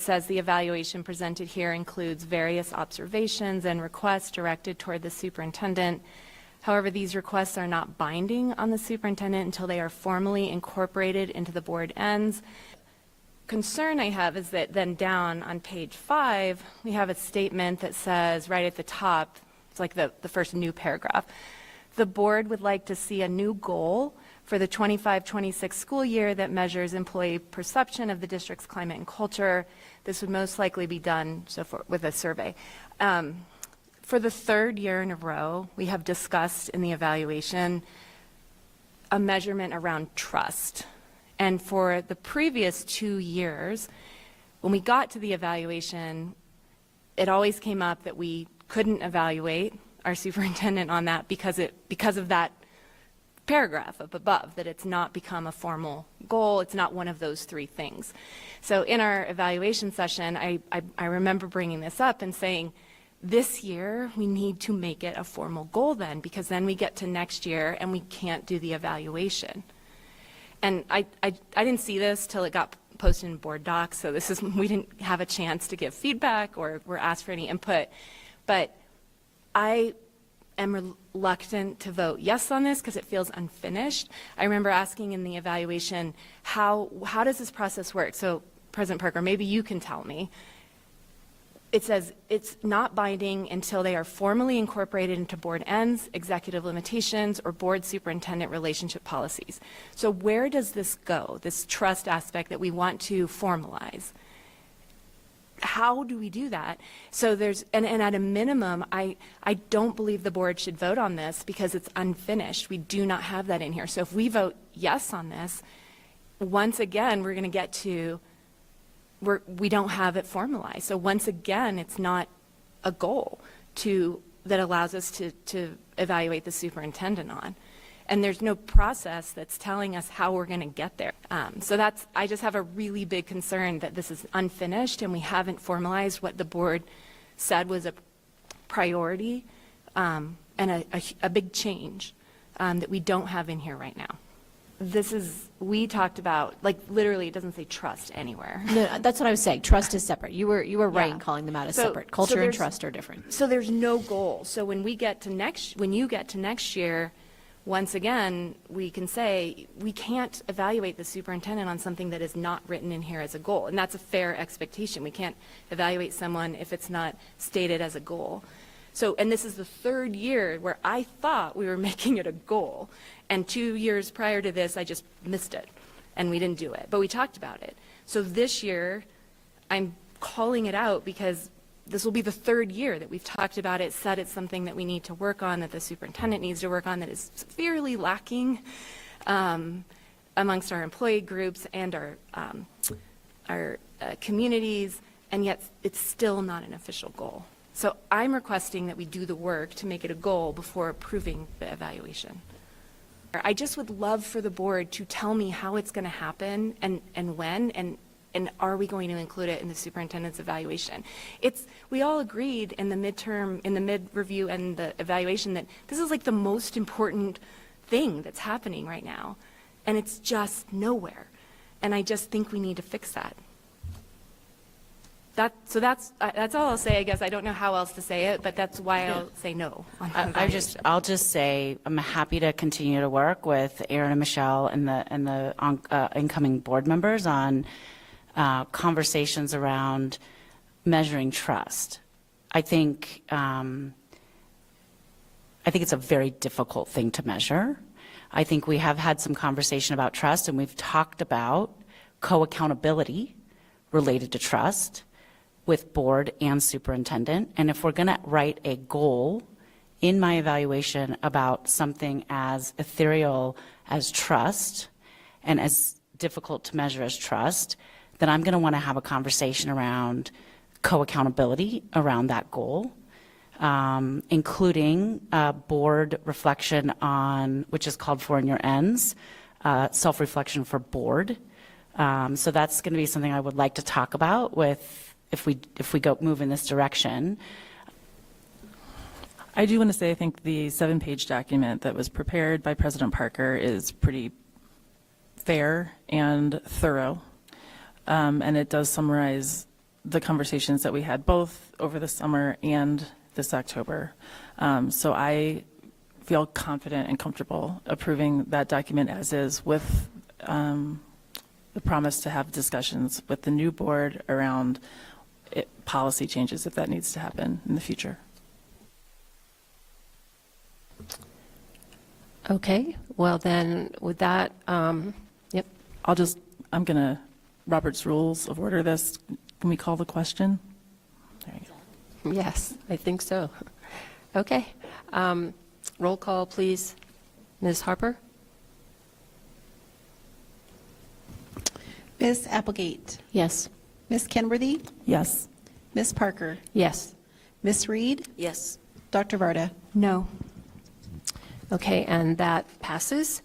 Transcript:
says the evaluation presented here includes various observations and requests directed toward the superintendent. However, these requests are not binding on the superintendent until they are formally incorporated into the board ends. Concern I have is that then down on page 5, we have a statement that says right at the top, it's like the first new paragraph, the board would like to see a new goal for the 25-26 school year that measures employee perception of the district's climate and culture. This would most likely be done with a survey. For the third year in a row, we have discussed in the evaluation a measurement around trust. And for the previous 2 years, when we got to the evaluation, it always came up that we couldn't evaluate our superintendent on that because of that paragraph up above, that it's not become a formal goal. It's not one of those 3 things. So in our evaluation session, I remember bringing this up and saying, this year we need to make it a formal goal then, because then we get to next year and we can't do the evaluation. And I didn't see this till it got posted in board docs, so we didn't have a chance to give feedback or were asked for any input. But I am reluctant to vote yes on this because it feels unfinished. I remember asking in the evaluation, how does this process work? So President Parker, maybe you can tell me. It says it's not binding until they are formally incorporated into board ends, executive limitations, or board superintendent relationship policies. So where does this go, this trust aspect that we want to formalize? How do we do that? So and at a minimum, I don't believe the board should vote on this because it's unfinished. We do not have that in here. So if we vote yes on this, once again, we're going to get to we don't have it formalized. So once again, it's not a goal that allows us to evaluate the superintendent on. And there's no process that's telling us how we're going to get there. So I just have a really big concern that this is unfinished and we haven't formalized what the board said was a priority and a big change that we don't have in here right now. We talked about, like, literally it doesn't say trust anywhere. No, that's what I was saying. Trust is separate. You were right in calling them out as separate. Culture and trust are different. So there's no goal. So when you get to next year, once again, we can say we can't evaluate the superintendent on something that is not written in here as a goal. And that's a fair expectation. We can't evaluate someone if it's not stated as a goal. So, and this is the third year where I thought we were making it a goal. And 2 years prior to this, I just missed it and we didn't do it, but we talked about it. So this year, I'm calling it out because this will be the third year that we've talked about it, said it's something that we need to work on, that the superintendent needs to work on, that is severely lacking amongst our employee groups and our communities, and yet it's still not an official goal. So I'm requesting that we do the work to make it a goal before approving the evaluation. I just would love for the board to tell me how it's going to happen and when, and are we going to include it in the superintendent's evaluation? We all agreed in the mid-review and the evaluation that this is like the most important thing that's happening right now, and it's just nowhere. And I just think we need to fix that. So that's all I'll say, I guess. I don't know how else to say it, but that's why I'll say no. I'll just say I'm happy to continue to work with Aaron and Michelle and the incoming board members on conversations around measuring trust. I think it's a very difficult thing to measure. I think we have had some conversation about trust, and we've talked about co-accountability related to trust with board and superintendent. And if we're going to write a goal in my evaluation about something as ethereal as trust and as difficult to measure as trust, then I'm going to want to have a conversation around co-accountability around that goal, including board reflection on, which is called for in your ends, self-reflection for board. So that's going to be something I would like to talk about with if we move in this direction. I do want to say I think the 7-page document that was prepared by President Parker is pretty fair and thorough, and it does summarize the conversations that we had both over the summer and this October. So I feel confident and comfortable approving that document as is, with the promise to have discussions with the new board around policy changes if that needs to happen in the future. Okay, well then, with that, yep, I'm going to, Robert's Rules of Order this. Can we call the question? There you go. yes, I think so. Okay, roll call, please. Ms. Harper? Ms. Applegate, Yes. Ms. Kenworthy, Yes. Ms. Parker, Yes. Ms. Reed, Yes. Dr. Varda. No. Okay, and that passes.